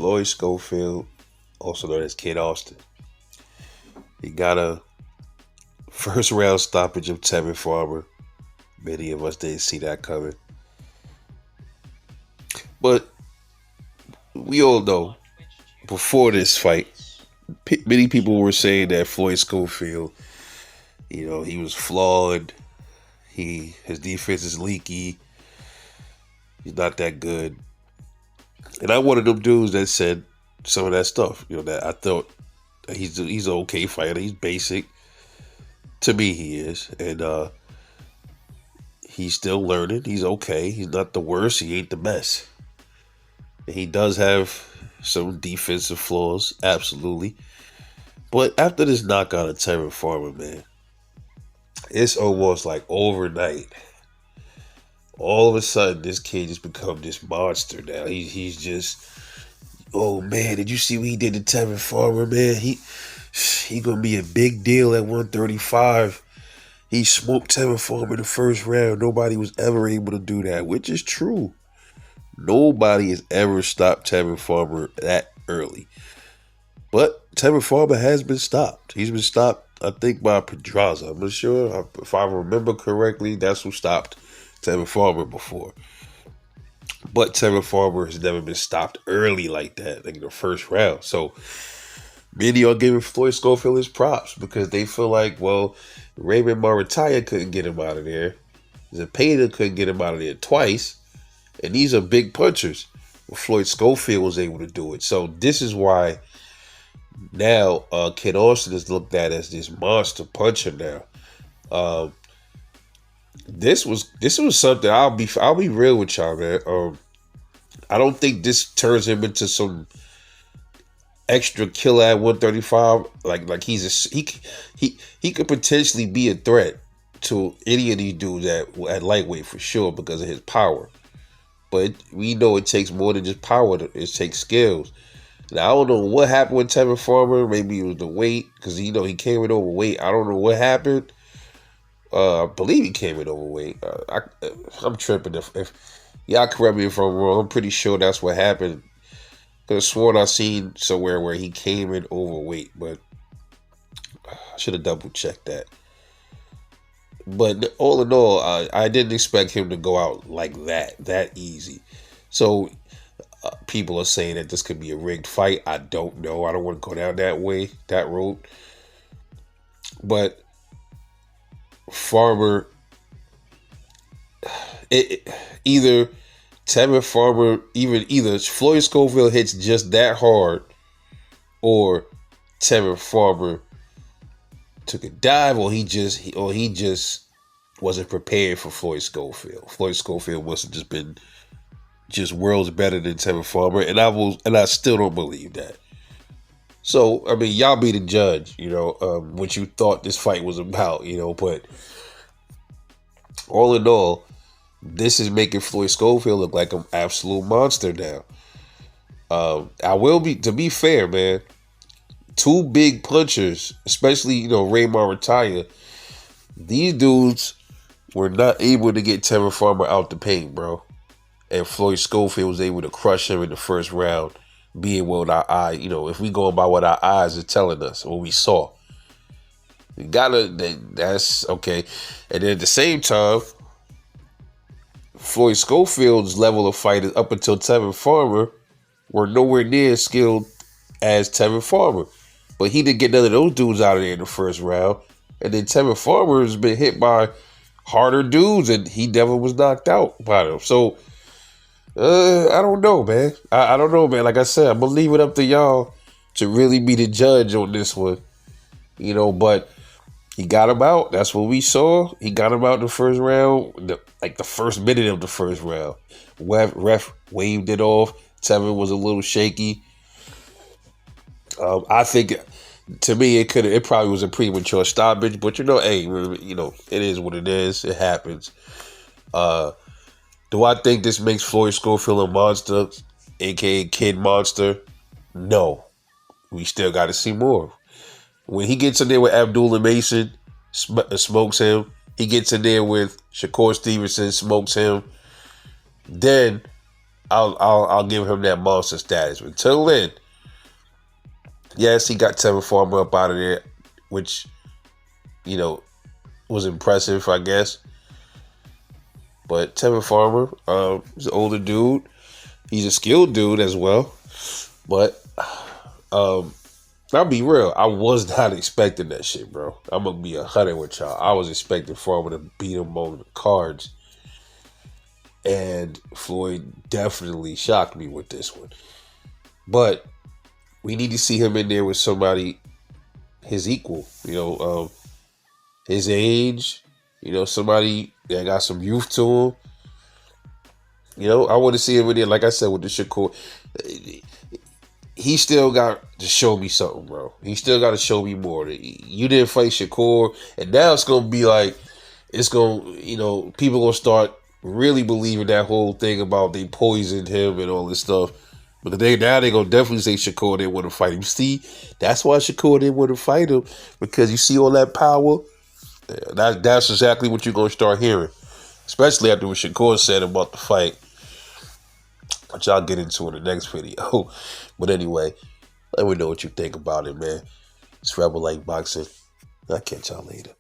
Floyd Schofield, also known as Kid Austin. He got a first round stoppage of Tevin Farmer. Many of us didn't see that coming. But we all know before this fight, many people were saying that Floyd Schofield, he was flawed. His defense is leaky. He's not that good. And I'm one of them dudes that said some of that stuff. That I thought he's an okay fighter. He's basic. To me, he is. And he's still learning. He's okay. He's not the worst. He ain't the best. And he does have some defensive flaws, absolutely. But after this knockout of Tevin Farmer, man, it's almost like overnight. All of a sudden, this kid just become this monster now. He's just, oh man, did you see what he did to Tevin Farmer, man? He gonna be a big deal at 135. He smoked Tevin Farmer in the first round. Nobody was ever able to do that, which is true. Nobody has ever stopped Tevin Farmer that early. But Tevin Farmer has been stopped. He's been stopped, I think, by Pedraza. I'm not sure. If I remember correctly, that's who stopped Tevin Farmer before. But Tevin Farmer has never been stopped early like that, like in the first round. So many are giving Floyd Schofield his props because they feel like, well, Raymond Marataya couldn't get him out of there. Zepeda couldn't get him out of there twice. And these are big punchers. Well, Floyd Schofield was able to do it. So this is why now Kid Austin is looked at as this monster puncher now. This was something. I'll be real with y'all, man. I don't think this turns him into some extra killer at 135. Like he could potentially be a threat to any of these dudes at lightweight for sure because of his power. But we know it takes more than just power. It takes skills. Now, I don't know what happened with Tevin Farmer. Maybe it was the weight because, he came in overweight. I don't know what happened. I believe he came in overweight. I'm tripping. If y'all correct me if I'm wrong, I'm pretty sure that's what happened. Could have sworn I seen somewhere where he came in overweight, but I should have double checked that. But all in all, I didn't expect him to go out like that easy. So people are saying that this could be a rigged fight. I don't know. I don't want to go down that road. But Farmer, either Tevin Farmer, either Floyd Schofield hits just that hard, or Tevin Farmer took a dive, or he just wasn't prepared for Floyd Schofield. Floyd Schofield must have just been worlds better than Tevin Farmer, and I still don't believe that. So I mean, y'all be the judge, what you thought this fight was about, but all in all, this is making Floyd Schofield look like an absolute monster now. To be fair, man, two big punchers, especially, Ray Marataya, these dudes were not able to get Tevin Farmer out the paint, bro. And Floyd Schofield was able to crush him in the first round, being what our eye, if we go by what our eyes are telling us, what we saw. That's okay. And then at the same time, Floyd Schofield's level of fight up until Tevin Farmer were nowhere near as skilled as Tevin Farmer. But he didn't get none of those dudes out of there in the first round. And then Tevin Farmer has been hit by harder dudes, and he never was knocked out by them. So, I don't know, man. I don't know, man. Like I said, I'm going to leave it up to y'all to really be the judge on this one. But he got him out. That's what we saw. He got him out in the first round, the first minute of the first round. Ref waved it off. Tevin was a little shaky. I think, to me, it probably was a premature stoppage. But hey, it is what it is. It happens. Do I think this makes Floyd Schofield a monster, aka Kid Monster? No. We still got to see more. When he gets in there with Abdullah Mason, smokes him. He gets in there with Shakur Stevenson, smokes him. Then I'll give him that monster status. But until then, yes, he got Tevin Farmer up out of there, which, you know, was impressive, I guess. But Tevin Farmer, he's an older dude. He's a skilled dude as well. But I'll be real, I was not expecting that shit, bro. I'm gonna be 100 with y'all. I was expecting Farmer to beat him on the cards. And Floyd definitely shocked me with this one. But we need to see him in there with somebody his equal, his age, somebody that got some youth to him. I want to see him in there, like I said, with the Shakur. He still got to show me something, bro. He still got to show me more. You didn't fight Shakur, and now it's going to be like, people going to start really believing that whole thing about they poisoned him and all this stuff. But they're going to definitely say Shakur didn't want to fight him. See, that's why Shakur didn't want to fight him, because you see all that power. That's exactly what you're going to start hearing, especially after what Shakur said about the fight, which I'll get into in the next video. But anyway, let me know what you think about it, man. It's Rebel Like Boxing. I'll catch y'all later.